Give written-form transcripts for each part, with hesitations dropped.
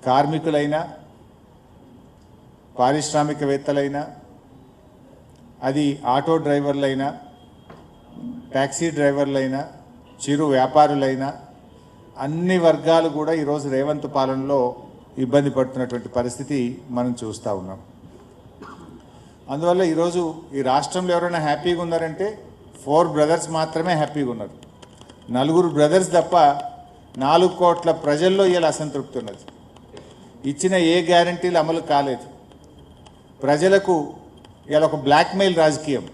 కార్మికులైనా పారిశ్రామికవేత్తలైనా అది auto డ్రైవర్లైనా taxi డ్రైవర్లైనా చిరు వ్యాపారులైనా అన్ని వర్గాలు కూడా ఈరోజు రేవంత్ పాలనలో ఇబ్బంది పడుతున్నటువంటి పరిస్థితి మనం చూస్తూ ఉన్నాం. అందువల్ల ఈరోజు ఈ రాష్ట్రంలో ఎవరైనా హ్యాపీగా ఉన్నారంటే 4 బ్రదర్స్ మాత్రమే హ్యాపీగా ఉన్నారు. 4 బ్రదర్స్ తప్ప 4 కోట్ల ప్రజల్లో ఇలా అసంతృప్తి ఉన్నది. ఇచ్చిన ఏ గ్యారంటీలు అమలు కాలేదు. ప్రజలకు ఇలా ఒక బ్లాక్మెయిల్ రాజకీయం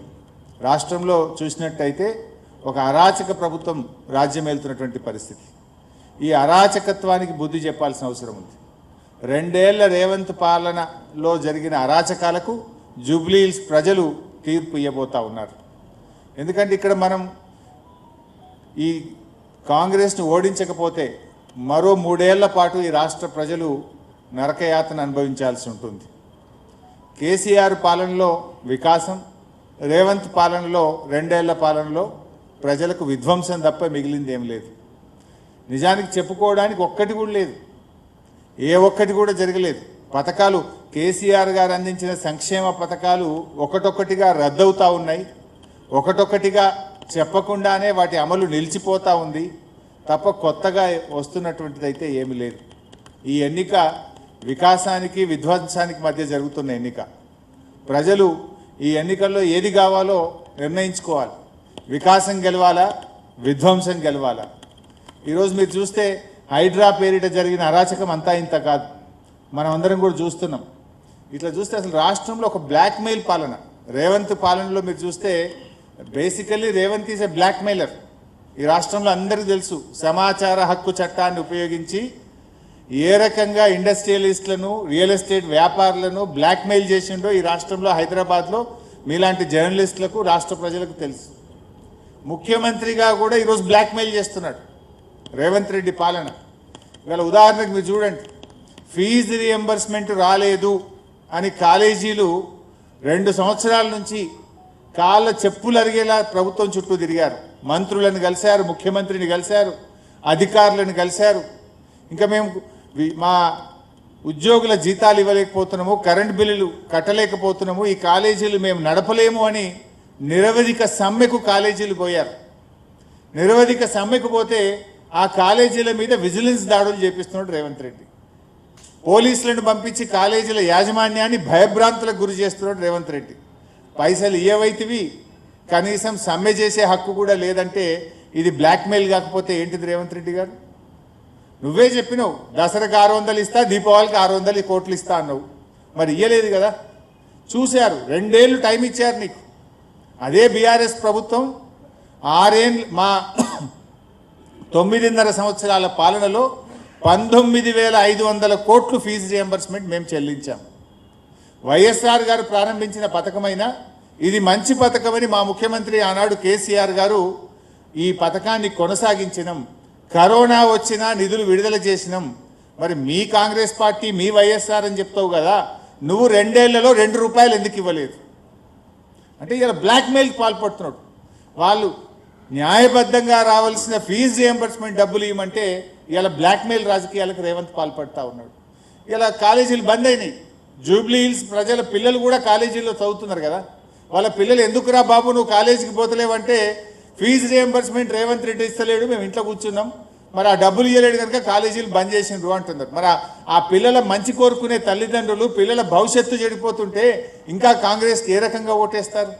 రాష్ట్రంలో చూసినట్టయితే ఒక అరాచక ప్రభుత్వం రాజ్యం వెళ్తున్నటువంటి పరిస్థితి. ఈ అరాచకత్వానికి బుద్ధి చెప్పాల్సిన అవసరం ఉంది. 2 ఏళ్ల రేవంత్ పాలనలో జరిగిన అరాచకాలకు జూబ్లీహిల్స్ ప్రజలు తీర్పు ఇవ్వబోతా ఉన్నారు. ఎందుకంటే ఇక్కడ మనం ఈ కాంగ్రెస్ను ఓడించకపోతే మరో 3 ఏళ్ల పాటు ఈ రాష్ట్ర ప్రజలు నరకయాతన అనుభవించాల్సి ఉంటుంది. కేసీఆర్ పాలనలో వికాసం, రేవంత్ పాలనలో 2 ఏళ్ల పాలనలో ప్రజలకు విధ్వంసం తప్ప మిగిలింది ఏం లేదు. నిజానికి చెప్పుకోవడానికి ఒక్కటి కూడా లేదు. ఏ ఒక్కటి కూడా జరగలేదు. పథకాలు కేసీఆర్ గారు అందించిన సంక్షేమ పథకాలు ఒకటొక్కటిగా రద్దవుతూ ఉన్నాయి. ఒకటొక్కటిగా చెప్పకుండానే వాటి అమలు నిలిచిపోతూ ఉంది తప్ప కొత్తగా వస్తున్నటువంటిది అయితే ఏమీ లేదు. ఈ ఎన్నిక వికాసానికి విధ్వంసానికి మధ్య జరుగుతున్న ఎన్నిక. ప్రజలు ఈ ఎన్నికల్లో ఏది కావాలో నిర్ణయించుకోవాలి. వికాసం గెలవాలా, విధ్వంసం గెలవాలా? ఈరోజు మీరు చూస్తే హైడ్రా పేరిట జరిగిన అరాచకం అంతా ఇంత కాదు. మనం అందరం కూడా చూస్తున్నాం. ఇట్లా చూస్తే అసలు రాష్ట్రంలో ఒక బ్లాక్మెయిల్ పాలన. రేవంత్ పాలనలో మీరు చూస్తే basically Revanth is a blackmailer. ఈ రాష్ట్రంలో అందరికీ తెలుసు. సమాచార హక్కు చట్టాన్ని ఉపయోగించి ఏ రకంగా ఇండస్ట్రియలిస్టులను, రియల్ ఎస్టేట్ వ్యాపారులను బ్లాక్మెయిల్ చేసిండో ఈ రాష్ట్రంలో, హైదరాబాద్లో మీలాంటి జర్నలిస్టులకు, రాష్ట్ర ప్రజలకు తెలుసు. ముఖ్యమంత్రిగా కూడా ఈరోజు బ్లాక్మెయిల్ చేస్తున్నాడు రేవంత్ రెడ్డి పాలన. ఇవాళ ఉదాహరణకు మీరు చూడండి, ఫీజు రియంబర్స్మెంట్ రాలేదు అని కాలేజీలు 2 సంవత్సరాల నుంచి కాళ్ళ చెప్పులు అరిగేలా ప్రభుత్వం చుట్టూ తిరిగారు. మంత్రులను కలిశారు, ముఖ్యమంత్రిని కలిశారు, అధికారులను కలిశారు. ఇంకా మేము మా ఉద్యోగుల జీతాలు ఇవ్వలేకపోతున్నాము, కరెంట్ బిల్లులు కట్టలేకపోతున్నాము, ఈ కాలేజీలు మేము నడపలేము అని నిరవధిక సమ్మెకు కాలేజీలు పోయారు. నిరవధిక సమ్మెకు పోతే ఆ కాలేజీల మీద విజిలెన్స్ దాడులు చేపిస్తున్నాడు రేవంత్ రెడ్డి. పోలీసులను పంపించి కాలేజీల యాజమాన్యాన్ని భయభ్రాంతులకు గురి చేస్తున్నాడు రేవంత్ రెడ్డి. పైసలు ఇయ్యవైతివి, కనీసం సమ్మె చేసే హక్కు కూడా లేదంటే ఇది బ్లాక్మెయిల్ కాకపోతే ఏంటిది రేవంత్ రెడ్డి గారు? నువ్వే చెప్పినావు దసరాకు 600 ఇస్తా, దీపావళికి 600 కోట్లు ఇస్తా అన్నావు. మరి ఇయ్యలేదు కదా. చూశారు, 2 ఏళ్ళు టైం ఇచ్చారు నీకు. అదే బీఆర్ఎస్ ప్రభుత్వం 6 ఏళ్ళు మా 9.5 సంవత్సరాల పాలనలో 19,500 కోట్లు ఫీజు రియంబర్స్మెంట్ మేము చెల్లించాం. వైఎస్ఆర్ గారు ప్రారంభించిన పథకమైనా ఇది మంచి పథకమని మా ముఖ్యమంత్రి ఆనాడు కేసీఆర్ గారు ఈ పథకాన్ని కొనసాగించినాం. కరోనా వచ్చినా నిధులు విడుదల చేసినాం. మరి మీ కాంగ్రెస్ పార్టీ, మీ వైఎస్ఆర్ అని చెప్తావు కదా, నువ్వు 2 ఏళ్లలో 2 రూపాయలు ఎందుకు ఇవ్వలేదు? అంటే ఇలా బ్లాక్మెయిల్కి పాల్పడుతున్నాడు. వాళ్ళు న్యాయబద్ధంగా రావాల్సిన ఫీజు రియంబర్స్మెంట్ డబ్బులు ఇవ్వమంటే ఇలా బ్లాక్మెయిల్ రాజకీయాలకు రేవంత్ పాల్పడుతూ ఉన్నాడు. ఇలా కాలేజీలు బంద్ అయినాయి. జూబ్లీహిల్స్ ప్రజల పిల్లలు కూడా కాలేజీల్లో చదువుతున్నారు కదా. వాళ్ళ పిల్లలు ఎందుకురా బాబు నువ్వు కాలేజీకి పోతలేవంటే ఫీజు రియంబర్స్మెంట్ రేవంత్ రెడ్డి ఇస్తలేడు, మేము ఇంట్లో కూర్చున్నాం, మరి ఆ డబ్బులు ఇవ్వలేడు కనుక కాలేజీలు బంద్ చేసిండ్రు అంటున్నారు. మరి ఆ పిల్లల మంచి కోరుకునే తల్లిదండ్రులు పిల్లల భవిష్యత్తు చెడిపోతుంటే ఇంకా కాంగ్రెస్కి ఏ రకంగా ఓటేస్తారు?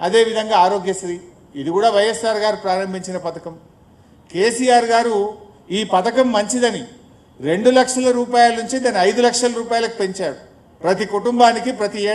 అదేవిధంగా ఆరోగ్యశ్రీ, ఇది కూడా వైఎస్ఆర్ గారు ప్రారంభించిన పథకం. కేసీఆర్ గారు ఈ పథకం మంచిదని 2 లక్షల రూపాయల నుంచి దాన్ని 5 లక్షల రూపాయలకు పెంచాడు. ప్రతి కుటుంబానికి ప్రతి ఏడాది